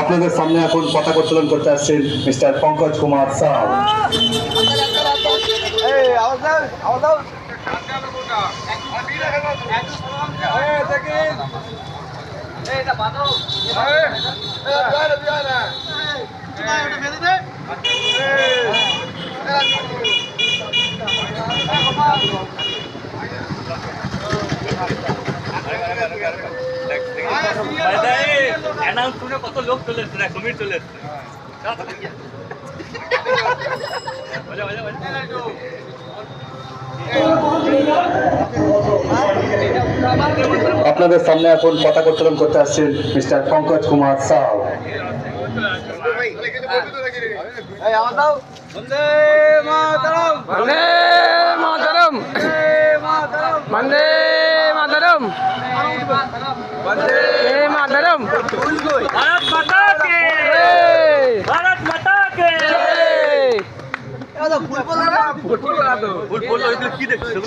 আপনাদের সামনে এখন পতাকা উত্তোলন করতে আসছেন মিস্টার পঙ্কজ কুমার সাউ। কত লোক চলে এসছে, কমিটি চলে এসছে। আপনাদের সামনে এখন পতাকা উত্তোলন করতে আসছেন মিস্টার পঙ্কজ কুমার সাউ। বন্দে মাতরম, বন্দে মাতরম, বন্দে মাতরম, বন্দে মাতরম। भारत माता के, भारत माता के। ফুল বলো, ফুল বলো, এগুলো কি দেখছো?